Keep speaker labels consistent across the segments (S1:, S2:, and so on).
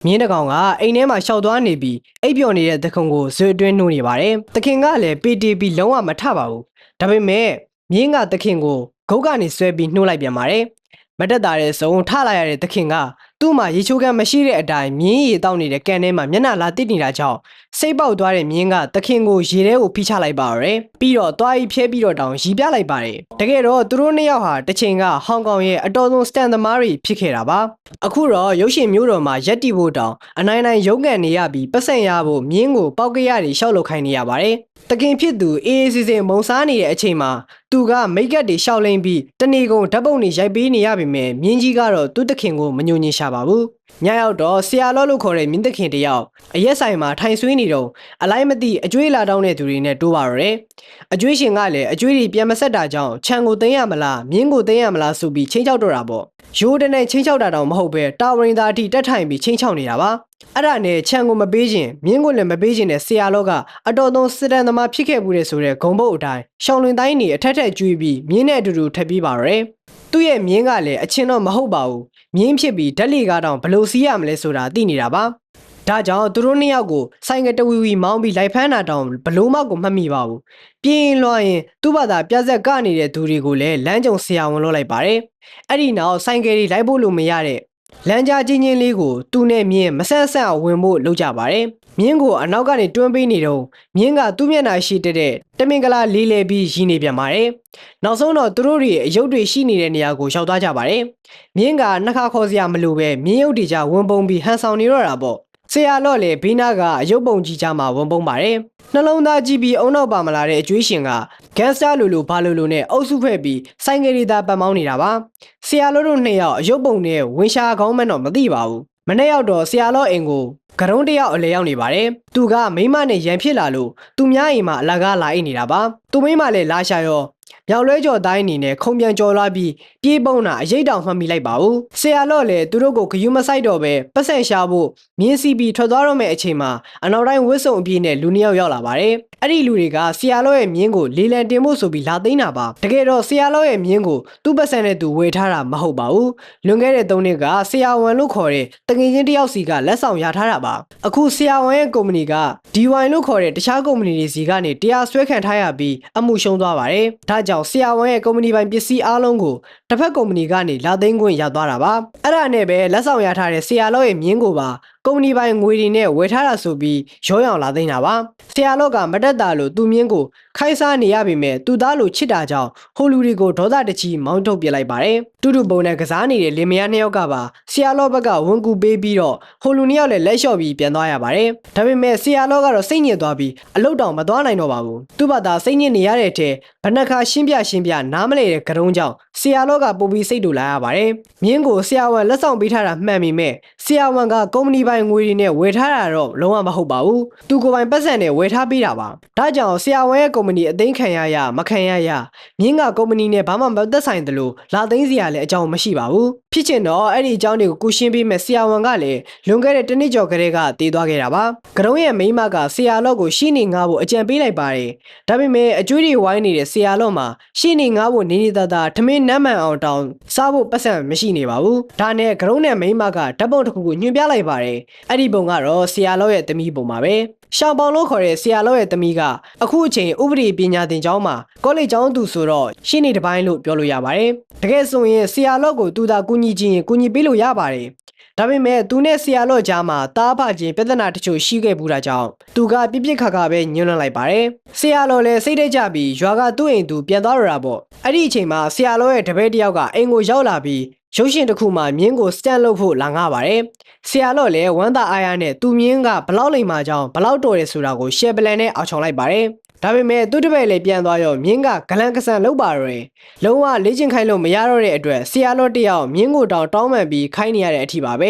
S1: မြင်းတကောင်ကအိမ်ထဲမှာရှောက်သွားနေပြီးအိပ်ပျော်နေတဲ့သခင်ကိုဇွေအတွင်းနှိုးနေပါတယ်။သခင်ကလည်းပေတီပြီးလုံးဝမထပါဘူး။ဒါပေမဲ့မြင်းကသခင်ကိုဂုတ်ကနေဆွဲပြီးနှိုးလိုက်ပြန်ပါတယ်။မတက်တာတဲ့စုံထလာရတဲ့သခင်ကသူ့မှာရေချိုးကမ်းမရှိတဲ့အတိုင်းမြင်းရီတောက်နေတဲ့ကန်ထဲမှာမျက်နှာလာတစ်နေတာကြောင့်စိတ်ပေါက်သွားတဲ့မြင်းကသခင်ကိုရေထဲကိုဖိချလိုက်ပါရယ်။ပြီးတော့သွားပြီးဖျဲပြီးတော့တောင်ရီပြလိုက်ပါတယ်။တကယ်တော့သူတို့နှစ်ယောက်ဟာတစ်ချိန်ကဟောင်ကောင်ရဲ့အတော်ဆုံးစတန်သမားတွေဖြစ်ခဲ့တာပါ။အခုတော့ရုပ်ရှင်မျိုးတော်မှာရက်တီဖို့တောင်အနိုင်နိုင်ရုံးကန်နေရပြီးပတ်စံရဖို့မြင်းကိုပောက်ကရတွေရှောက်လုပ်ခိုင်းနေရပါတယ်။တခင်ဖြစ်သူအေးအေးစီစဉ်မုံစားနေတဲ့အချိန်မှာသူကမိတ်ကပ်တွေရှောက်လိမ့်ပြီးတဏီကုံဓာတ်ပုံတွေရိုက်ပေးနေရပေမဲ့မြင်းကြီးကတော့သူ့တခင်ကိုမညှို့ညင်ရှာပါဘူး။ညရောက်တော့ဆရာလောလို့ခေါ်တဲ့မြင်းတခင်တယောက်အရက်ဆိုင်မှာထိုင်ဆွေးနေတော့အလိုက်မသိအကျွေးလာတောင်းတဲ့သူတွေနဲ့တိုးပါတော့တယ်။အကျွေးရှင်ကလည်းအကျွေးတွေပြန်မဆက်တာကြောင့်ခြံကိုသိမ်းရမလားမြင်းကိုသိမ်းရမလားဆိုပြီးချင်းချောက်တော့တာပေါ့။ရိုးတနဲ့ချင်းချောက်တာတောင်မဟုတ်ပဲတာဝရင်သားအထိတက်ထိုင်ပြီးချင်းချောက်နေတာပါ။အဲ့ဒါနဲ့ခြံကိုမပေးခြင်းမြင်းကိုလည်းမပေးခြင်းနဲ့ဆရာလောကအတော်သုံးစစ်တမ်းသမားဖြစ်ခဲ့မှုတဲ့ဆိုတဲ့ဂုံဘုတ်အတိုင်းရှောင်းလင်တိုင်းနေအထက်ထက်ကျွေးပြီးမြင်းနဲ့အတူတူထပ်ပြီးပါရယ်သူ့ရဲ့မြင်းကလည်းအချင်းတော့မဟုတ်ပါဘူးမြင်းဖြစ်ပြီးဓာတ်လီကားတောင်ဘလို့စီးရမလဲဆိုတာသိနေတာပါဒါကြောင့်သူတို့နှစ်ယောက်ကိုဆိုင်ကတဝီဝီမောင်းပြီးလိုက်ဖမ်းတာတောင်ဘလို့မှကိုမှတ်မိပါဘူးပြင်းလွှားရင်သူ့ဘာသာပြက်ဆက်ကနေသူတွေကိုလည်းလမ်းကြုံဆရာဝန်လုပ်လိုက်ပါတယ်အဲ့ဒီနောက်ဆိုင်ကယ်တွေလိုက်ဖို့လို့မရတဲ့လမ်းကြားချင်းချင်းလေးကိုသူ့နဲ့မြင်းမဆက်ဆက်အောင်ဝင်ဖို့လုပ်ကြပါတယ်မြင်းကိုအနောက်ကနေတွန်းပေးနေတော့မြင်းကသူ့မျက်နှာရှိတဲ့တမင်္ဂလာလေးလဲပြီးရင်းနေပြန်ပါတယ်နောက်ဆုံးတော့သူတို့တွေအယုတ်တွေရှိနေတဲ့နေရာကိုရောက်သွားကြပါတယ်မြင်းကနှစ်ခါခေါ်စရာမလိုပဲမြင်းရုပ်တွေကြဝင်ပုံပြီးဟန်ဆောင်နေတော့တာပေါ့ဆရာလော့လေဘေးနာကအယုတ်ပုံကြီးကြမှာဝင်ပုံပါတယ်နှလုံးသားကြည့်ပြီးအုံနောက်ပါမလာတဲ့အကျွေးရှင်ကဂန်စတာလိုဘာလိုနဲ့အုပ်စုဖွဲ့ပြီးဆိုင်ကယ်ရီသားပတ်မောင်းနေတာပါဆရာလော့တို့နှစ်ယောက်အယုတ်ပုံနဲ့ဝင်ရှာကောင်းမှတော့မသိပါဘူးမနေ့ရောက်တော့ဆရာလော့အိမ်ကိုကရုံးတယောက်အလဲရောက်နေပါတယ်သူကမိမနဲ့ရန်ဖြစ်လာလို့သူများအိမ်မှာအလကားလာအိတ်နေတာပါသူမိမလည်းလာရှာရောမြောက်လွဲကျော်တိုင်းအနေနဲ့ခုံပြန်ကြော်လာပြီးပြေးပုံးတာအရေးတောင်မှတ်မိလိုက်ပါဘူးဆရာလော့လည်းသူတို့ကိုဂယုမဆိုင်တော့ပဲပတ်စံရှာဖို့မြင်းစီပြီးထွက်သွားတော့မယ့်အချိန်မှာအနောက်တိုင်းဝစ်စုံအပြည့်နဲ့လူနှစ်ယောက်ရောက်လာပါတယ်အဲ့ဒီလူတွေကဆရာလော့ရဲ့မြင်းကိုလေလံတင်ဖို့ဆိုပြီးလာသိမ်းတာပါတကယ်တော့ဆရာလော့ရဲ့မြင်းကိုသူ့ပတ်စံနဲ့သူဝယ်ထားတာမဟုတ်ပါဘူးလွန်ခဲ့တဲ့3နှစ်ကဆရာဝန်လို့ခေါ်တဲ့တငယ်ချင်းတယောက်စီကလက်ဆောင်ရထားတာပါအခုဆရာဝန်ရဲ့ကုမ္ပဏီက DY လို့ခေါ်တဲ့တခြားကုမ္ပဏီတွေစီကနေတရားစွဲခံထားရပြီးအမှုရှုံးသွားပါတယ်ဒါကြောင့်ဆရာဝန်ရဲ့ကုမ္ပဏီပိုင်ပစ္စည်းအားလုံးကိုတစ်ဖက်ကုမ္ပဏီကနေလာသိမ်းခွင့်ရသွားတာပါအဲ့ဒါနဲ့ပဲလက်ဆောင်ရထားတဲ့ဆရာလော့ရဲ့မြင်းကိုပါကုမ္ပဏီပိုင်ငွေတွေနဲ့ဝယ်ထားတာဆိုပြီးရောင်းအောင်လာသိမ်းတာပါဆရာလော့ကမတက်တာလို့သူမြင်းကိုခိုင်းစားနေရပေမဲ့သူသားလိုချစ်တာကြောင့်ဟိုလူတွေကိုဒေါသတကြီးမောင်းထုတ်ပြလိုက်ပါတယ်တူတူပုံနဲ့ကစားနေတဲ့လင်မယားနှစ်ယောက်ကပါဆရာလော့ဘက်ကဝန်ကူပေးပြီးတော့ဟိုလူနှစ်ယောက်လည်းလက်လျှော့ပြီးပြန်သွားရပါတယ်ဒါပေမဲ့ဆရာလော့ကတော့စိတ်ညစ်သွားပြီးအလုတ်တောင်မသွားနိုင်တော့ပါဘူးသူ့ဘာသာစိတ်ညစ်နေရတဲ့အထက်ဘဏ္ဍခါရှင်းပြနားမလဲတဲ့ကရုံးကြောင့်ဆရာလော့ကပို့ပြီးစိတ်တူလာရပါတယ်မြင်းကိုဆရာဝန်လက်ဆောင်ပေးထားတာမှန်ပေမဲ့ဆရာဝန်ကကုမ္ပဏီပိုင်ငွေတွေနဲ့ဝယ်ထားတာတော့လုံးဝမဟုတ်ပါဘူးသူကိုယ်ပိုင်ပတ်စံနဲ့ဝယ်ထားပေးတာပါဒါကြောင့်ဆရာဝန်ရဲ့ကုမ္ပဏီအသိမ်းခံရမခံရမြင်းကကုမ္ပဏီနဲ့ဘာမှမသက်ဆိုင်တယ်လို့လာသိမ်းစရာလည်းအကြောင်းမရှိပါဘူးဖြစ်ချင်တော့အဲ့ဒီအကြောင်းတွေကိုကုရှင်းပေးမဲ့ဆရာဝန်ကလည်းလွန်ခဲ့တဲ့တစ်နှစ်ကျော်ကတည်းကတည်သွားခဲ့တာပါကရုံးရဲ့မိန်းမကဆရာလော့ကိုရှင်းနေငါ့ဖို့အကြံပေးလိုက်ပါတယ်ဒါပေမဲ့အကျွေးတွေဝိုင်းနေတဲ့ဆရာလော့မှာရှင်းနေငါ့ဖို့နေသားထမင်းနမ်းမှန်အောင်တောင်းစားဖို့ပတ်စံမရှိနေပါဘူးဒါနဲ့ကရုံးနဲ့မိန်းမကဓာတ်ပုံတစ်ခုကိုညွှန်ပြလိုက်ပါတယ်အဲ့ဒီပုံကတော့ဆရာလော့ရဲ့သမီးပုံပါပဲရှောင်းပေါင်လို့ခေါ်တဲ့ဆရာလော့ရဲ့သမီးကအခုအချိန်ဥပဒေပညာသင်ကျောင်းမှာကောလိပ်ကျောင်းသူဆိုတော့ရှင်းနေတစ်ပိုင်းလို့ပြောလို့ရပါတယ်တကယ်ဆိုရင်ဆရာလော့ကိုသူသာကူညီခြင်းကူညီပေးလို့ရပါတယ်ဒါပေမဲ့သူနဲ့ဆရာလော့ကြားမှာတားဖခြင်းပြဿနာတချို့ရှိခဲ့ဘူးတာကြောင့်သူကပြစ်ခါပဲညှို့နှံလိုက်ပါတယ်ဆရာလော့လည်းစိတ်ထဲကျပြီးရွာကသူ့အိမ်သူပြန်သွားရတာပေါ့အဲ့ဒီအချိန်မှာဆရာလော့ရဲ့တပည့်တယောက်ကအိမ်ကိုရောက်လာပြီးရုပ်ရှင်တစ်ခုမှမြင်းကိုစတန်လုပ်ဖို့လာငှပါတယ်ဆရာလော့လည်းဝမ်းသာအားရနဲ့သူမြင်းကဘလောက်လိမ်မာကြောင်းဘလောက်တော်တယ်ဆိုတာကိုရှယ်ပလန်နဲ့အောက်ချောင်လိုက်ပါတယ်ဒါပေမဲ့သူ့တပည့်လည်းပြန်သွားရောမြင်းကဂလန်ကဆန်လောက်ပါရယ်လုံးဝလေ့ကျင့်ခိုင်းလို့မရတော့တဲ့အတွက်ဆရာလော့တယောက်မြင်းကိုတောင်းပန်ပြီးခိုင်းနေရတဲ့အထိပါပဲ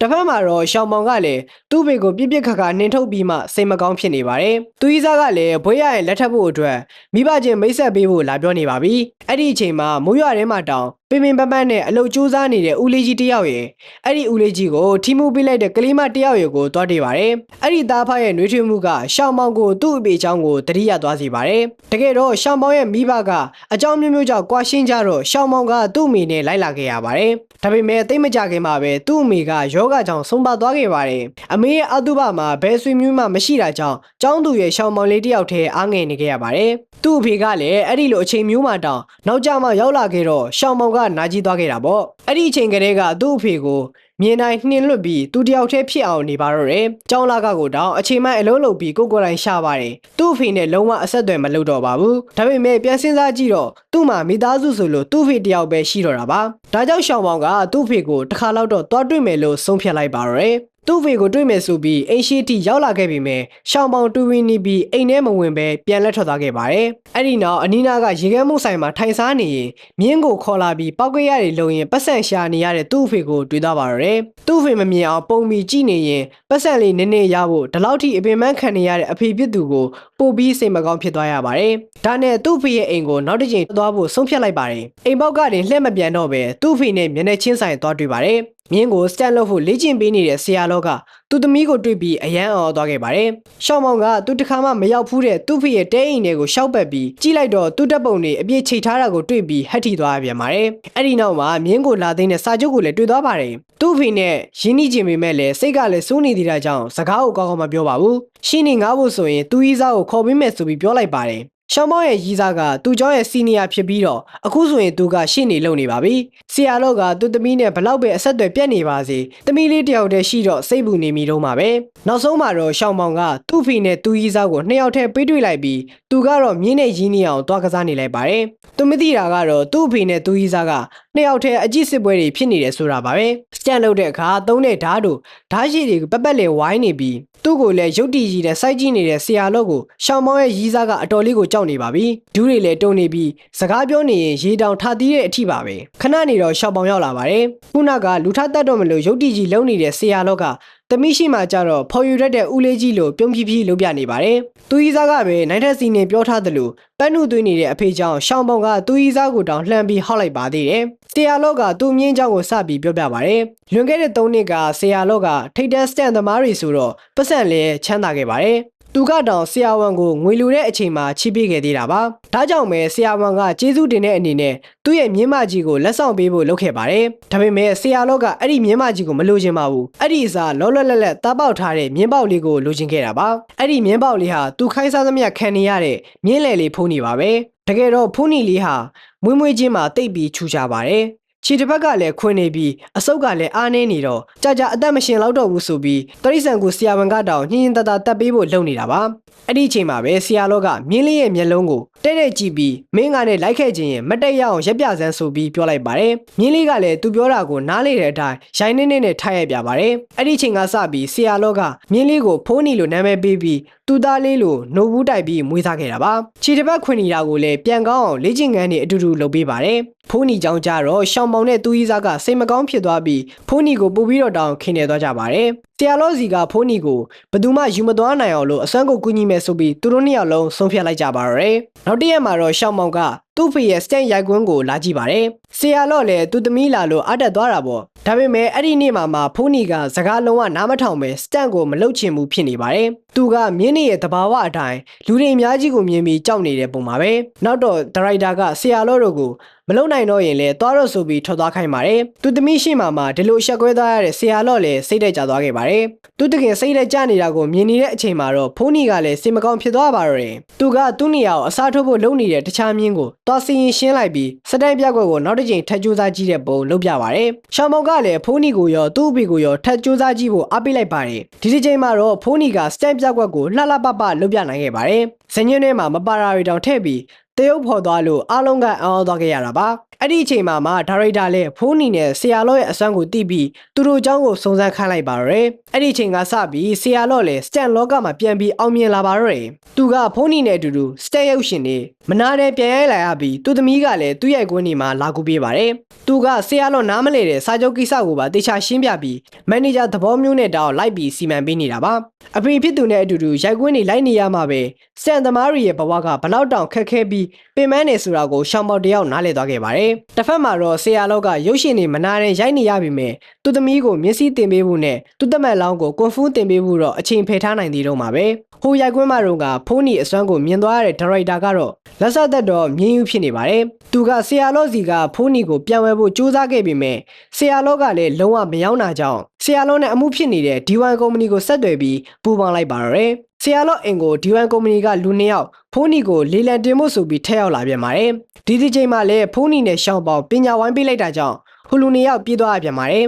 S1: တစ်ဖက်မှာတော့ရှောင်းမောင်ကလည်းသူ့ဘေကိုပြစ်ခါနှင်ထုတ်ပြီးမှစိတ်မကောင်းဖြစ်နေပါတယ်သူကြီးစားကလည်းဘွေးရရဲ့လက်ထပ်ဖို့အတွက်မိဘချင်းမိတ်ဆက်ပေးဖို့လာပြောနေပါပြီအဲ့ဒီအချိန်မှာမိုးရွာထဲမှာတောင် ပင်ပင်ပန်းပန်းနဲ့အလုတ်ကြိုးစားနေတဲ့ဦးလေးကြီးတယောက်ရဲ့အဲ့ဒီဦးလေးကြီးကိုထီမှုပေးလိုက်တဲ့ကလေးမတယောက်ရဲ့ကိုတွားတွေ့ပါတယ်အဲ့ဒီသားဖရဲ့နှွေးထွေးမှုကရှောင်းမောင်ကိုသူ့အပေအကြောင်းကိုတတိယသွားစေပါတယ်တကယ်တော့ရှောင်းမောင်ရဲ့မိဘကအကြောင်းမျိုးမျိုးကြောင့်ကွာရှင်းကြတော့ရှောင်းမောင်ကသူ့အမေနဲ့လိုက်လာခဲ့ရပါတယ်ဒါပေမဲ့တိတ်မကြခင်မှာပဲသူ့အမေကယောဂကြောင့်ဆုံးပါသွားခဲ့ပါတယ်အမေရဲ့အတုပမှာဘယ်ဆွေမျိုးမှမရှိတာကြောင့်ကျောင်းသူရဲ့ရှောင်းမောင်လေးတယောက်တည်းအားငယ်နေခဲ့ရပါတယ်သူ့အဖေကလည်းအဲ့ဒီလိုအချိန်မျိုးမှတောင်နောက်ကျမှရောက်လာခဲ့တော့ရှောင်းမောင်ကနာကြီးသွားခဲ့တာပေါ့အဲ့ဒီအချိန်ကလေးကသူ့အဖေကိုမြင်တိုင်းနှင်းလွတ်ပြီးသူတယောက်တည်းဖြစ်အောင်နေပါတော့တယ်။ကျောင်းလာကကိုတောင်အချိန်မှအလုံးလုံးပြီးကိုယ်တိုင်ရှာပါတယ်။သူ့အဖေနဲ့လုံးဝအဆက်အသွယ်မလုပ်တော့ပါဘူး။ဒါပေမဲ့ပြန်စဉ်းစားကြည့်တော့သူ့မှာမိသားစုဆိုလို့သူ့ဖေတယောက်ပဲရှိတော့တာပါ။ဒါကြောင့်ရှောင်းမောင်ကသူ့ဖေကိုတစ်ခါတော့သွားတွေ့မယ်လို့ဆုံးဖြတ်လိုက်ပါတော့တယ်။သူ့ဖေကိုတွေ့မယ်ဆိုပြီးအိမ်ရှိတီရောက်လာခဲ့ပြီမဲ့ရှောင်းပေါင်တူဝင်းနေပြီးအိမ်ထဲမဝင်ပဲပြန်လက်ထွက်သွားခဲ့ပါတယ်။အဲ့ဒီနောက်အနီးနားကရေခဲမှုဆိုင်မှာထိုင်စားနေရင်မြင်းကိုခေါ်လာပြီးပောက်ကြရတွေလုံရင်ပတ်စံရှာနေရတဲ့သူ့ဖေကိုတွေ့သွားပါတော့တယ်။သူ့ဖေမမြင်အောင်ပုံပြီးကြည့်နေရင်ပတ်စံလေးနည်းနည်းရဖို့ဒီလောက်ထိအပင်ပန်းခံနေရတဲ့အဖေဖြစ်သူကိုပို့ပြီးစိတ်မကောင်းဖြစ်သွားရပါတယ်။ဒါနဲ့သူ့ဖေရဲ့အိမ်ကိုနောက်တစ်ချိန်သွားဖို့ဆုံးဖြတ်လိုက်ပါတယ်။အိမ်ပေါက်ကနေလှည့်မပြန်တော့ပဲသူ့ဖေနဲ့မျက်နှာချင်းဆိုင်သွားတွေ့ပါတယ်။မြင်းကိုစတန်လို့ဖို့လေ့ကျင့်ပေးနေတဲ့ဆရာလောကသူ့သမီးကိုတွေ့ပြီးအယံအော်သွားခဲ့ပါတယ်။ရှောင်းမောင်ကသူတခါမှမရောက်ဖူးတဲ့သူ့ဖေရဲ့တဲအိမ်တွေကိုရှောက်ပတ်ပြီးကြည့်လိုက်တော့သူ့တပ်ပုံတွေအပြည့်ချိတ်ထားတာကိုတွေ့ပြီးဟက်ထီသွားပြန်ပါတယ်။အဲ့ဒီနောက်မှာမြင်းကိုလာသိမ်းတဲ့စာချုပ်ကိုလည်းတွေ့သွားပါတယ်။သူ့ဖေနဲ့ရင်းနှီးခြင်းပေမဲ့လည်းစိတ်ကလည်းစိုးနေသေးတာကြောင့်စကားကိုကောင်းကောင်းမပြောပါဘူး။ရှင်းနေငားဖို့ဆိုရင်သူ့ဤစားကိုခေါ်ပေးမယ်ဆိုပြီးပြောလိုက်ပါတယ်။ရှောင်းမောင်ရဲ့ရီးစားကသူ့เจ้าရဲ့စီနီယာဖြစ်ပြီးတော့အခုဆိုရင်သူကရှင်းနေလုံနေပါပြီ။ဆရာလောကသူ့သမီးနဲ့ဘလောက်ပဲအဆက်အသွယ်ပြတ်နေပါစေ။သမီးလေးတယောက်တည်းရှိတော့စိတ်ပူနေမိတော့မှာပဲ။နောက်ဆုံးမှာတော့ရှောင်းမောင်ကသူ့ဖေနဲ့သူ့ရီးစားကိုနှစ်ယောက်တည်းပေးတွေ့လိုက်ပြီးသူကတော့မြင်းနဲ့ရင်းနေအောင်တွားကစားနေလိုက်ပါတယ်။သူမသိတာကတော့သူ့ဖေနဲ့သူ့ရီးစားကနှစ်ယောက်တည်းအကြည့်စစ်ပွဲတွေဖြစ်နေတယ်ဆိုတာပါပဲ။စတန်လုပ်တဲ့အခါသုံးတဲ့ဓာတ်တို့ဓာတ်ရှိတွေကိုပက်လေဝိုင်းနေပြီးသူ့ကိုလည်းရုတ်တည်ကြီးတဲ့စိုက်ကြည့်နေတဲ့ဆရာလောကိုရှောင်းမောင်ရဲ့ရီးစားကအတော်လေးကိုကြောက်နေပါပြီဒူးတွေလည်းတုံနေပြီးစကားပြောနေရင်ရေတောင်ထသီးတဲ့အထိပါပဲခဏနေတော့ရှောင်းမောင်ရောက်လာပါတယ်ခုနကလူထတတ်တော့မလို့ရုတ်တည်ကြီးလုံနေတဲ့ဆရာလောကသမီးရှိမှကြတော့ဖော်ယူရက်တဲ့ဦးလေးကြီးလိုပြုံးဖြည်းဖြည်းလုပ်ပြနေပါတယ်သူကြီးစားကပဲနိုင်ထက်စီနေပြောထားသလိုပန်းနုသွင်းနေတဲ့အဖေကြောင့်ရှောင်းမောင်ကသူကြီးစားကိုတောင်လှမ်းပြီးဟောက်လိုက်ပါသေးတယ်ဆရာလောကသူ့မြင်းเจ้าကိုစပြီးပြောပြပါတယ်လွန်ခဲ့တဲ့3နှစ်ကဆရာလောကထိတ်တန်းစတန်သမားတွေဆိုတော့ပတ်စံလည်းချမ်းသာခဲ့ပါတယ်သူကတောင်ဆရာဝန်ကိုငွေလိုတဲ့အချိန်မှာချိပေးခဲ့သေးတာပါ။ဒါကြောင့်ပဲဆရာဝန်ကကျေးဇူးတင်တဲ့အနေနဲ့သူ့ရဲ့မြင်းမကြီးကိုလက်ဆောင်ပေးဖို့လုပ်ခဲ့ပါတယ်။ဒါပေမဲ့ဆရာလောကအဲ့ဒီမြင်းမကြီးကိုမလိုချင်ပါဘူး။အဲ့ဒီအစားလောလောလတ်လတ်တားပေါက်ထားတဲ့မြင်းပေါက်လေးကိုလိုချင်ခဲ့တာပါ။အဲ့ဒီမြင်းပေါက်လေးဟာသူခိုင်းစားသမျှခံနေရတဲ့မြင်းလယ်လေးဖုန်းနေပါပဲ။တကယ်တော့ဖုန်းနီလေးဟာမွေးမွေးချင်းမှာတိတ်ပြီးချူချပါတယ်။ခြေတစ်ဖက်ကလည်းခွင်းနေပြီးအဆုပ်ကလည်းအားနေနေတော့ကြာအသက်မရှင်တော့တော့ဘူးဆိုပြီးတရိษံကိုဆရာဝန်ကတောင်ညှင်းညင်းတတတက်ပေးဖို့လုပ်နေတာပါအဲ့ဒီအချိန်မှာပဲဆရာလောကမြင်းလေးရဲ့မျက်လုံးကိုတဲ့ကြည့်ပြီးမင်းကလည်းလိုက်ခဲ့ခြင်းရင်မတက်ရအောင်ရက်ပြစမ်းဆိုပြီးပြောလိုက်ပါတယ်မြင်းလေးကလည်းသူပြောတာကိုနားလေတဲ့အတိုင်းရိုင်းနေနဲ့ထားရပြပါတယ်အဲ့ဒီအချိန်ကစပြီးဆရာလောကမြင်းလေးကိုဖိုးနီလိုနာမည်ပေးပြီးသူ့သားလေးလိုနှုတ်ဘူးတိုက်ပြီးမွေးစားခဲ့တာပါခြေတစ်ပတ်ခွင်နေတာကိုလည်းပြန်ကောင်းအောင်လေ့ကျင့်ခန်းတွေအတူတူလုပ်ပေးပါတယ်ဖိုးနီကြောင့်ကြတော့ရှောင်းပေါင်နဲ့သူကြီးစားကစိတ်မကောင်းဖြစ်သွားပြီးဖိုးနီကိုပို့ပြီးတော့တောင်းခင်နေသွားကြပါတယ်ဆရာလောစီကဖိုးနီကိုဘယ်သူမှယူမသွားနိုင်အောင်လို့အစွမ်းကိုကူညီမယ်ဆိုပြီးသူတို့နှစ်ယောက်လုံးဆုံးဖြတ်လိုက်ကြပါတော့တယ်နောက်တစ်ရက်မှာတော့ရှောင်းမောင်ကသူ့ဖေရဲ့စတန်ရိုက်ကွင်းကိုလာကြည့်ပါတယ်ဆရာလော့လည်းသူ့သမီးလာလို့အတက်သွားတာပေါ့ဒါပေမဲ့အဲ့ဒီနေ့မှာဖိုးနီကစကားလုံးဝနားမထောင်ပဲစတန်ကိုမလှုပ်ချင်ဘူးဖြစ်နေပါတယ်သူကမြင်းနေရဲ့တဘာဝအတိုင်းလူတွေအများကြီးကိုမြင်ပြီးကြောက်နေတဲ့ပုံပါပဲနောက်တော့ဒါရိုက်တာကဆရာလော့တို့ကိုမလုံနိုင်တော့ရင်လည်းသွားတော့ဆိုပြီးထွက်သွားခိုင်းပါတယ်သူသမီးရှိမှဒီလိုရှက်ကွဲသွားရတဲ့ဆရာလော့လည်းစိတ်တက်ကြသွားခဲ့ပါတယ်သူတကယ်စိတ်တက်ကြနေတာကိုမြင်နေတဲ့အချိန်မှာတော့ဖိုးနီကလည်းစိတ်မကောင်းဖြစ်သွားပါတော့တယ်သူကသူ့နေရာကိုအစားထိုးဖို့လုပ်နေတဲ့တခြားမြင်းကိုသွားစီရင်ရှင်းလိုက်ပြီးစတိုင်ပြက်ကွက်ကိုနောက်တစ်ချိန်ထပ်ကြိုးစားကြည့်တဲ့ပုံလုပ်ပြပါတယ်ရှောင်းမောင်ကလည်းဖိုးနီကိုရောသူ့အဖေကိုရောထပ်ကြိုးစားကြည့်ဖို့အားပေးလိုက်ပါတယ်ဒီတစ်ချိန်မှာတော့ဖိုးနီကစတိုင်ပြက်ကွက်ကိုလှလှပပလုပ်ပြနိုင်ခဲ့ပါတယ်ဇညင်းထဲမှာမပါရာတွေတောင်ထည့်ပြီးတရုပ်ဖော်သွားလို့အားလုံးကအံ့ဩသွားခဲ့ရတာပါအဲ့ဒီအချိန်မှာဒါရိုက်တာလည်းဖိုးနီနဲ့ဆရာလော့ရဲ့အစွမ်းကိုသိပြီးသူတို့အကြောင်းကိုစုံစမ်းခိုင်းလိုက်ပါတော့တယ်အဲ့ဒီအချိန်ကစပြီးဆရာလော့လည်းစတန်လောကမှာပြန်ပြီးအောင်မြင်လာပါတော့တယ်သူကဖိုးနီနဲ့အတူတူစတန်ရုပ်ရှင်တွေမနာတဲ့ပြန်ရိုက်လာရပြီးသူသမီးကလည်းသူ့ရိုက်ကွင်းဒီမှာလာကူပေးပါတယ်သူကဆရာလော့နားမလဲတဲ့စာချုပ်ကိစ္စကိုပါတေချာရှင်းပြပြီးမန်နေဂျာသဘောမျိုးနဲ့တောင်းလိုက်ပြီးစီမံပေးနေတာပါအဖေဖြစ်သူနဲ့အတူတူရိုက်ကွင်းတွေလိုက်နေရမှာပဲစတန်သမားတွေရဲ့ဘဝကဘလောက်တောင်ခက်ခဲပြီးပင်ပန်းနေဆိုတာကိုရှောင်းပေါတယောက်နားလည်သွားခဲ့ပါတယ် ပါတယ်တစ်ဖက်မှာတော့ဆရာလောကရုပ်ရှင်တွေမနာရင်ရိုက်နေရပြီမဲ့သူသမီးကိုမျက်စိတင်ပေးဖို့နဲ့သူ့တမက်လောင်းကိုကွန်ဖူးတင်ပေးဖို့တော့အချိန်ဖယ်ထားနိုင်သေးတော့မှာပဲဟိုရိုက်ကွင်းမှာတော့ကဖုန်းနီအစွမ်းကိုမြင်သွားရတဲ့ဒါရိုက်တာကတော့လက်ဆက်သက်တော့မြင်းယူဖြစ်နေပါတယ်သူကဆရာလောစီကဖုန်းနီကိုပြန်ဝဲဖို့ကြိုးစားခဲ့ပေမဲ့ဆရာလောကလည်းလုံးဝမရောက်နာကြောင်းဆရာလောနဲ့အမှုဖြစ်နေတဲ့ D1 ကုမ္ပဏီကိုဆက်သွယ်ပြီးပူးပေါင်းလိုက်ပါတော့တယ်ဆရာလောအင်ကို D1 ကုမ္ပဏီကလူနှစ်ယောက်ဖုန်းနီကိုလေလံတင်ဖို့ဆိုပြီးထည့်ရောက်လာပြန်ပါတယ်ဒီချိန်မှာလည်းဖုန်းနီနဲ့ရှောင်းပေါင်ပညာဝိုင်းပေးလိုက်တာကြောင့်ဟိုလူနှစ်ယောက်ပြေးသွားပြန်ပါတယ်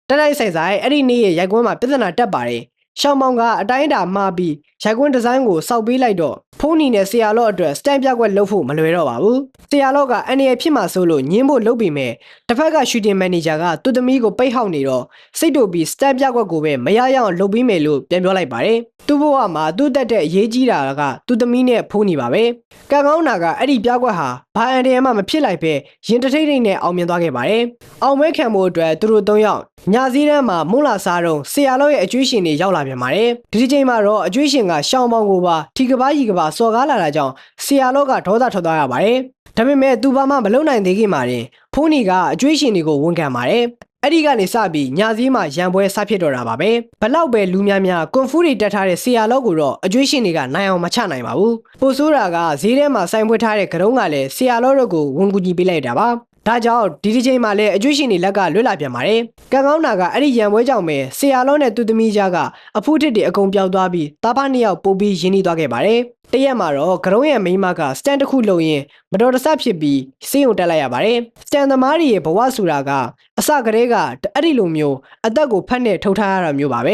S1: တက်လိုက်ဆိုင်ဆိုင်အဲ့ဒီနေ့ရဲ့ရိုက်ကွင်းမှာပြဿနာတက်ပါတယ်ရှောင်းပေါင်ကအတိုင်းအတာမှားပြီးရိုက်ကွင်းဒီဇိုင်းကိုစောက်ပေးလိုက်တော့ဖုန်းနီနဲ့ဆရာလော့အတွက်စတန်ပြကွက်လုပ်ဖို့မလွယ်တော့ပါဘူးဆရာလော့ကအန်ရဖြစ်မှာဆိုလို့ညင်းဖို့လုပ်ပြီးမဲ့တစ်ဖက်ကရှူတင်မန်နေဂျာကသူ့သမီးကိုပိတ်ဟောက်နေတော့စိတ်တူပြီးစတန်ပြကွက်ကိုပဲမရရအောင်လုပ်ပြီးမယ်လို့ပြန်ပြောလိုက်ပါတယ်သူ့ဘဝမှာသူ့တက်တဲ့အရေးကြီးတာကသူ့သမီးနဲ့ဖုန်းနီပါပဲကံကောင်းတာကအဲ့ဒီပြကွက်ဟာဘာအန်ရမှမဖြစ်လိုက်ပဲရင်တထိတ်ထိတ်နဲ့အောင်မြင်သွားခဲ့ပါတယ်အောင်မဲခံဖို့အတွက်သူတို့၃ယောက်ညစည်းတန်းမှာမွန်းလာစားတော့ဆရာလော့ရဲ့အကျွေးရှင်တွေရောက်လာပြန်ပါတယ်ဒီချိန်မှာတော့အကျွေးရှင်ကရှောင်းပေါင်ကိုပါထီကပါးရီကပါစော်ကားလာတာကြောင့်ဆရာလော့ကဒေါသထွက်သွားရပါတယ်ဒါပေမဲ့သူဘာမှမလုပ်နိုင်သေးခင်မှာတင်ဖုန်းနီကအကျွေးရှင်တွေကိုဝန်ခံပါတယ်အဲ့ဒီကနေစပြီးညစည်းမှာရံပွဲစဖြစ်တော့တာပါပဲဘလောက်ပဲလူများများကွန်ဖူးတွေတက်ထားတဲ့ဆရာလော့ကိုတော့အကျွေးရှင်တွေကနိုင်အောင်မချနိုင်ပါဘူးပိုဆိုးတာကဈေးထဲမှာစိုင်းဖွက်ထားတဲ့ကရုံးကလည်းဆရာလော့တို့ကိုဝန်ကူညီပေးလိုက်တာပါဒါကြောင့်ဒီချိန်မှာလည်းအကျွေးရှင်တွေလက်ကလွတ်လာပြန်ပါတယ်ကံကောင်းတာကအဲ့ဒီရံပွဲကြောင့်ပဲဆရာလော့နဲ့သူ့သမီးကြားကအဖိုးထစ်တွေအကုန်ပြောက်သွားပြီးတားဖားနှစ်ယောက်ပို့ပြီးရင်းနှီးသွားခဲ့ပါတယ်တရက်မှာတော့ကရုံးရဲ့မိန်းမကစတန်တစ်ခုလုံရင်မတော်တဆဖြစ်ပြီးစေးုံတက်လိုက်ရပါတယ်စတန်သမားတွေရဲ့ဘဝဆိုတာကအစကတည်းကအဲ့ဒီလိုမျိုးအသက်ကိုဖတ်နဲ့ထုတ်ထားရတာမျိုးပါပဲ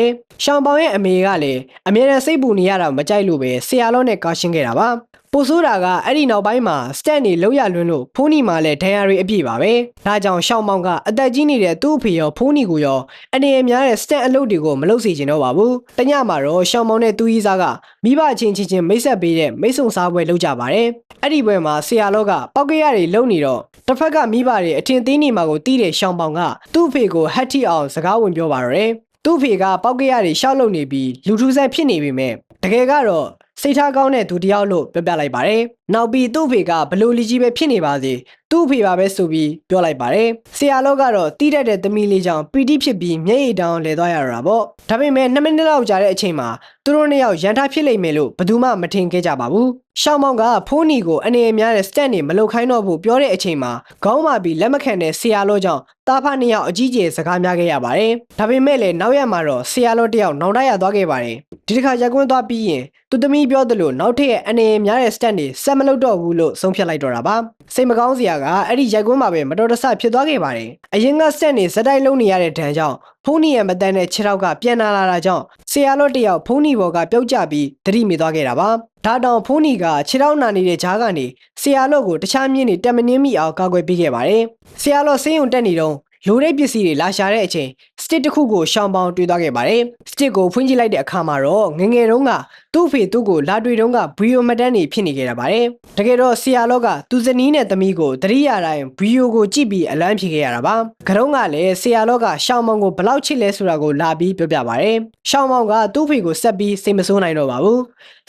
S1: ရှောင်းပေါင်ရဲ့အမေကလည်းအမြဲတမ်းစိတ်ပူနေရတာမကြိုက်လို့ပဲဆရာလော့နဲ့ကာရှင်းခဲ့တာပါပိုဆိုးတာကအဲ့ဒီနောက်ပိုင်းမှာစတက်နေလောက်ရလွန်းလို့ဖုန်းနီမှာလည်းဒဏ်ရာတွေအပြည့်ပါပဲဒါကြောင့်ရှောင်းမောင်ကအသက်ကြီးနေတဲ့သူ့အဖေရောဖုန်းနီကိုရောအနေအများတဲ့စတက်အလုပ်တွေကိုမလုပ်စေချင်တော့ပါဘူးတညမှာတော့ရှောင်းမောင်နဲ့သူ့ကြီးစားကမိဘချင်းချင်းမိတ်ဆက်ပေးတဲ့မိတ်ဆုံစားပွဲလုပ်ကြပါတယ်အဲ့ဒီပွဲမှာဆရာလော့ကပောက်ကရတွေလုံနေတော့တစ်ဖက်ကမိဘတွေအထင်သေးနေမှာကိုတီးတဲ့ရှောင်းမောင်ကသူ့အဖေကိုဟတ်တီအောင်စကားဝင်ပြောပါတော့တယ်သူ့အဖေကပောက်ကရတွေရှောက်လုံနေပြီးလူထူးဆန်းဖြစ်နေပေမဲ့တကယ်ကတော့စိတ်ထားကောင်းတဲ့သူတယောက်လို့ပြောပြလိုက်ပါတယ်။နောက်ပြီးသူ့အဖေကဘလို့လီကြီးပဲဖြစ်နေပါစေသူ့အဖေပါပဲဆိုပြီးပြောလိုက်ပါတယ်။ဆရာလော့ကတော့တီးတတ်တဲ့သမီးလေးကြောင့်ပီတိဖြစ်ပြီးမျက်ရည်တောင်လဲသွားရတာပေါ့။ဒါပေမဲ့2မိနစ်လောက်ကြာတဲ့အချိန်မှာသူတို့နှစ်ယောက်ရန်ထားဖြစ်လိမ့်မယ်လို့ဘယ်သူမှမထင်ခဲ့ကြပါဘူး။ရှောင်းမောင်ကဖုန်းနီကိုအနေအများတဲ့စတက်နေမလုတ်ခိုင်းတော့ဘူးပြောတဲ့အချိန်မှာခေါင်းမာပြီးလက်မခံတဲ့ဆရာလော့ကြောင့်တားဖားနှစ်ယောက်အကြီးကျယ်စကားများခဲ့ရပါတယ်။ဒါပေမဲ့လည်းနောက်ရက်မှာတော့ဆရာလော့တယောက်နောင်တရသွားခဲ့ပါတယ်။ဒီတစ်ခါရက်ကွန်းသွားပြီးရင်သူသမီးပြောသလိုနောက်ထပ်ရဲ့အနေများတဲ့စတက်နေဆက်မလုပ်တော့ဘူးလို့ဆုံးဖြတ်လိုက်တော့တာပါစိတ်မကောင်းစရာကအဲ့ဒီရိုက်ကွန်းမှာပဲမတော်တဆဖြစ်သွားခဲ့ပါတယ်အရင်ကစတက်နေဇက်တိုက်လုံးနေရတဲ့ဒဏ်ကြောင့်ဖုန်းနီရဲ့မတန်တဲ့ခြေထောက်ကပြန်လာတာကြောင့်ဆရာလော့တယောက်ဖုန်းနီဘော်ကပြုတ်ကျပြီးသတိမေ့သွားခဲ့တာပါဒါတောင်ဖုန်းနီကခြေထောက်နာနေတဲ့ဂျားကနေဆရာလော့ကိုတခြားမြင်းတွေတက်မနှင်းမိအောင်ကာကွယ်ပေးခဲ့ပါတယ်ဆရာလော့ဆေးရုံတက်နေတော့လိုတဲ့ပစ္စည်းတွေလာရှာတဲ့အချိန်စတစ်တစ်ခုကိုရှောင်းပေါင်းတွေ့သွားခဲ့ပါတယ်စတစ်ကိုဖွင့်ကြည့်လိုက်တဲ့အခါမှာတော့ငငယ်တုန်းကသူ့ဖေသူ့ကိုလာတွေ့တုန်းကဗီဒီယိုမှတ်တမ်းတွေဖြစ်နေခဲ့တာပါတယ်တကယ်တော့ဆရာလော့ကသူ့ဇနီးနဲ့သမီးကိုတတိယတိုင်းဗီဒီယိုကိုကြည့်ပြီးအလန့်ဖြစ်ခဲ့ရတာပါကတုံးကလည်းဆရာလော့ကရှောင်းပေါင်းကိုဘယ်လောက်ချစ်လဲဆိုတာကိုလာပြီးပြောပြပါတယ်ရှောင်းပေါင်းကသူ့ဖေကိုဆက်ပြီးစိတ်မဆိုးနိုင်တော့ပါဘူး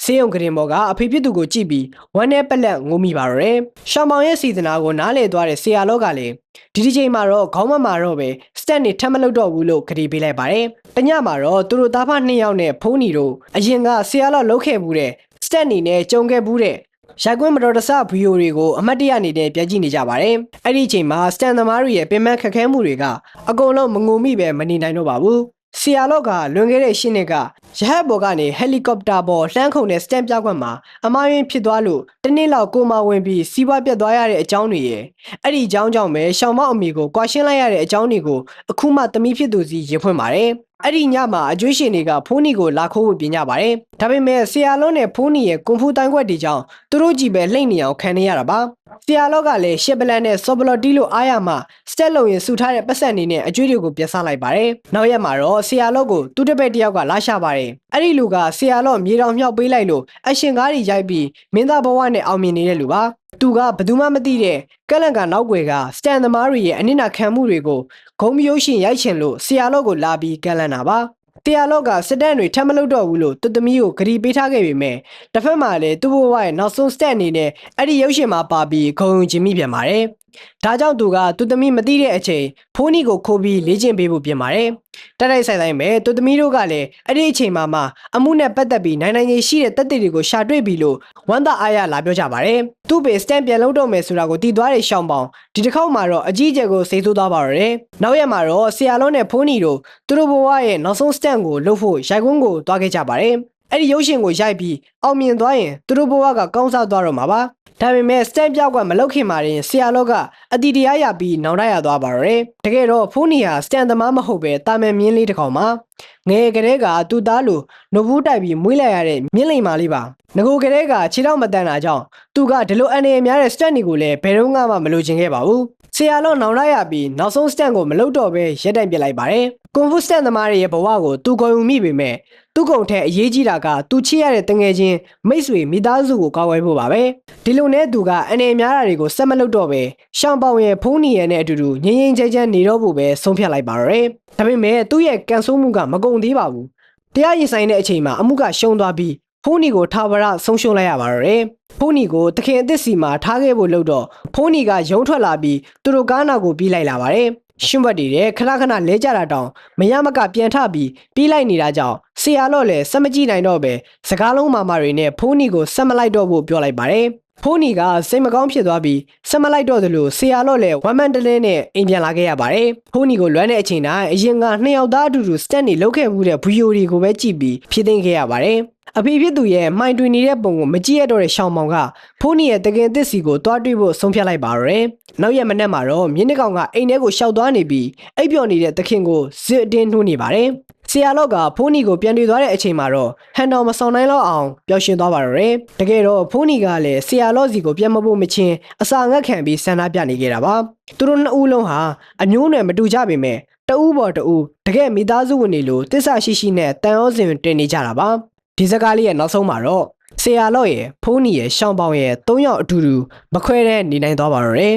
S1: ဆေးရုံကရင်ဘော်ကအဖေဖြစ်သူကိုကြည့်ပြီးဝမ်းနဲ့ပလက်ငိုမိပါတော့တယ်ရှောင်းပေါင်းရဲ့စီစဉ်တာကိုနားလည်သွားတဲ့ဆရာလော့ကလည်းဒီချိန်မှာတော့ခေါင်းမမာတော့ပဲစတက်နေထပ်မလုပ်တော့ဘူးလို့ကတိပေးလိုက်ပါတယ်။တညမှာတော့သူတို့သားဖ2ယောက်နဲ့ဖုန်းနီတို့အရင်ကဆရာလောက်လုပ်ခဲ့ဘူးတဲ့စတက်နေနဲ့ကြုံခဲ့ဘူးတဲ့ရိုက်ကွင်းမတော်တဆဗီဒီယိုတွေကိုအမတ်တရအနေနဲ့ပြန်ကြည့်နေကြပါတယ်။အဲ့ဒီချိန်မှာစတန်သမားတွေရဲ့ပင်ပန်းခက်ခဲမှုတွေကအကုန်လုံးမငုံမိပဲမနေနိုင်တော့ပါဘူး။ဆရာလော့ကလွန်ခဲ့တဲ့8နှစ်ကရဟတ်ဘော်ကနေဟယ်လီကော်ပတာပေါ်လှမ်းခုန်တဲ့စတန်ပြကွက်မှာအမားရင်းဖြစ်သွားလို့တနေ့လောက်ကိုမဝင်ပြီးစီးပွားပြတ်သွားရတဲ့အကြောင်းတွေရဲ့အဲ့ဒီအကြောင်းကြောင့်ပဲရှောင်းမောက်အမိကိုကွာရှင်းလိုက်ရတဲ့အကြောင်းတွေကိုအခုမှသမီးဖြစ်သူစီရင်ဖွင့်ပါတယ်အဲ့ဒီညမှာအကျွေးရှင်တွေကဖုန်းနီကိုလာခိုးဖို့ပြင်ကြပါတယ်ဒါပေမဲ့ဆရာလော့နဲ့ဖုန်းနီရဲ့ကွန်ဖူတိုင်းခွက်တွေကြောင့်သူတို့ကြည့်ပဲလှိမ့်နေအောင်ခံနေရတာပါဆရာလော့ကလည်းရှစ်ပလန်နဲ့ဆော့ဘလော့တီလို့အားရမှစတက်လုံရင်စုထားတဲ့ပတ်စံနေနဲ့အကျွေးတွေကိုပြဆလိုက်ပါတယ်နောက်ရက်မှာတော့ဆရာလော့ကိုသူ့တပည့်တယောက်ကလာရှာပါတယ်အဲ့ဒီလူကဆရာလော့မြေတောင်မြောက်ပေးလိုက်လို့အရှင်ကားကြီးရိုက်ပြီးမင်းသားဘဝနဲ့အောင်မြင်နေတဲ့လူပါသူကဘယ်သူမှမသိတဲ့ကလန်ကနောက်ွယ်ကစတန်သမားတွေရဲ့အနစ်နာခံမှုတွေကိုဂုံမျိုးရှင်ရိုက်ချင်လို့ဆရာလော့ကိုလာပြီးကလန်တာပါဆရာလော့ကစတန်တွေထပ်မလုပ်တော့ဘူးလို့သူသမီးကိုဂရီပေးထားခဲ့ပေမဲ့တစ်ဖက်မှာလည်းသူ့ဘဝရဲ့နောက်ဆုံးစတက်အနေနဲ့အဲ့ဒီရုပ်ရှင်မှာပါပြီးဂုံယုံကြည်မိပြန်ပါတယ် ဒါကြောင့်သူကသူသမီးမသိတဲ့အချိန်ဖိုးနီကိုခိုးပြီးလေ့ကျင့်ပေးဖို့ပြင်ပါတယ်တိုက်တိုက်ဆိုင်ဆိုင်ပဲသူသမီးတို့ကလည်းအဲ့ဒီအချိန်မှာအမှုနဲ့ပတ်သက်ပြီးနိုင်နိုင်ကြီးရှိတဲ့တက်တွေကိုရှာတွေ့ပြီလို့ဝမ်းသာအားရလာပြောကြပါတယ်သူ့ပေစတန်ပြန်လုပ်တော့မယ်ဆိုတာကိုတည်သွားတဲ့ရှောင်းပေါင်ဒီတစ်ခေါက်မှာတော့အကြီးအကျယ်ကိုစိတ်ဆိုးသွားပါတော့တယ်နောက်ရက်မှာတော့ဆရာလုံးနဲ့ဖိုးနီတို့သူတို့ဘဝရဲ့နောက်ဆုံးစတန်ကိုလုပ်ဖို့ရိုက်ကွန်းကိုတွားခဲ့ကြပါတယ်အဲ့ဒီရုပ်ရှင်ကိုရိုက်ပြီးအောင်မြင်သွားရင်သူတို့ဘဝကကောင်းစားသွားတော့မှာပါဒါပေမဲ့စတန်ပြောက်ကမလောက်ခင်မှာတင်ဆရာလောကအတီတရားရပြီးနောင်တရသွားပါတော့တယ်တကယ်တော့ဖိုးနီဟာစတန်သမားမဟုတ်ပဲတာမန်မြင်းလေးတစ်ကောင်ပါငယ်ကလေးကသူ့သားလိုနှုတ်ဘူးတိုက်ပြီးမွေးလိုက်ရတဲ့မြင်းလိမ်မာလေးပါငကိုကလေးကခြေထောက်မတန်တာကြောင့်သူကဒီလိုအနေအများတဲ့စတန်တွေကိုလည်းဘယ်တော့မှမလိုချင်ခဲ့ပါဘူးဆရာလောနောင်တရပြီးနောက်ဆုံးစတန်ကိုမလုပ်တော့ပဲရက်တိုင်ပြစ်လိုက်ပါတယ်ကွန်ဖူစတန်သမားရဲ့ဘဝကိုသူကိုယ်ယူမိပေမဲ့သူ့ကုံထက်အရေးကြီးတာကသူချစ်ရတဲ့တငယ်ချင်းမိတ်ဆွေမိသားစုကိုကာကွယ်ဖို့ပါပဲဒီလိုနဲ့သူကအနေအများတာတွေကိုစက်မလုပ်တော့ပဲရှောင်းပေါင်ရဲ့ဖုန်းနီရဲ့နဲ့အတူတူငြိမ်ငြိမ်ချမ်းချမ်းနေတော့ဖို့ပဲဆုံးဖြတ်လိုက်ပါတော့တယ်ဒါပေမဲ့သူ့ရဲ့ကန်ဆိုးမှုကမကုန်သေးပါဘူးတရားရင်ဆိုင်တဲ့အချိန်မှာအမှုကရှုံးသွားပြီးဖုန်းနီကိုထာဝရဆုံးရှုံးလိုက်ရပါတော့တယ်ဖုန်းနီကိုတခင်အစ်စ်စီမှာထားခဲ့ဖို့လုပ်တော့ဖုန်းနီကရုံးထွက်လာပြီးသူတို့ကားနာကိုပြေးလိုက်လာပါတယ်ရှင်ဘတ်တွေတဲ့ခဏခဏလဲကြတာတောင်မရမကပြန်ထပြီးပြေးလိုက်နေတာကြောင့်ဆရာလော့လည်းစက်မကြည့်နိုင်တော့ပဲစကားလုံးမာမာတွေနဲ့ဖုန်းနီကိုဆက်မလိုက်တော့ဖို့ပြောလိုက်ပါတယ်ဖုန်းနီကစိတ်မကောင်းဖြစ်သွားပြီးဆက်မလိုက်တော့သလိုဆရာလော့လည်းဝမ်းမန်တလဲနဲ့အိမ်ပြန်လာခဲ့ရပါတယ်ဖုန်းနီကိုလွမ်းတဲ့အချိန်တိုင်းအရင်ကနှစ်ယောက်သားအတူတူစတက်နေလောက်ခဲ့မှုတဲ့ဗီဒီယိုတွေကိုပဲကြည့်ပြီးဖြစ်သိမ်းခဲ့ရပါတယ်အဖေဖြစ်သူရဲ့မှိုင်တွင်နေတဲ့ပုံကိုမကြည့်ရတော့တဲ့ရှောင်းမောင်ကဖုန်းနီရဲ့တကင်သစ်စီကိုတွားတွေ့ဖို့ဆုံးဖြတ်လိုက်ပါတော့တယ်နောက်ရက်မနေ့မှာတော့မြင်းနှကောင်ကအိမ်ထဲကိုရှောက်သွားနေပြီးအိပ်ပျော်နေတဲ့သခင်ကိုဇစ်အတင်းနှိုးနေပါတယ်ဆရာလော့ကဖုန်းနီကိုပြန်တွေ့သွားတဲ့အချိန်မှာတော့ဟန်တော်မဆောင်နိုင်တော့အောင်ပျော်ရွှင်သွားပါတော့တယ်တကယ်တော့ဖုန်းနီကလည်းဆရာလော့စီကိုပြန်မဖို့မချင်းအစာငတ်ခံပြီးဆန္ဒပြနေခဲ့တာပါသူတို့နှစ်ဦးလုံးဟာအမျိုးနွယ်မတူကြပေမဲ့တဦးပေါ်တဦးတကယ်မိသားစုဝင်တွေလိုတစ္ဆာရှိရှိနဲ့တန်ရောစင်တင်နေကြတာပါဒီစကားလေးရဲ့နောက်ဆုံးမှာတော့ဆရာလော့ရဲ့ဖုန်းနီရဲ့ရှောင်းပေါင်ရဲ့၃ယောက်အတူတူမခွဲတဲ့နေနိုင်သွားပါတော့တယ်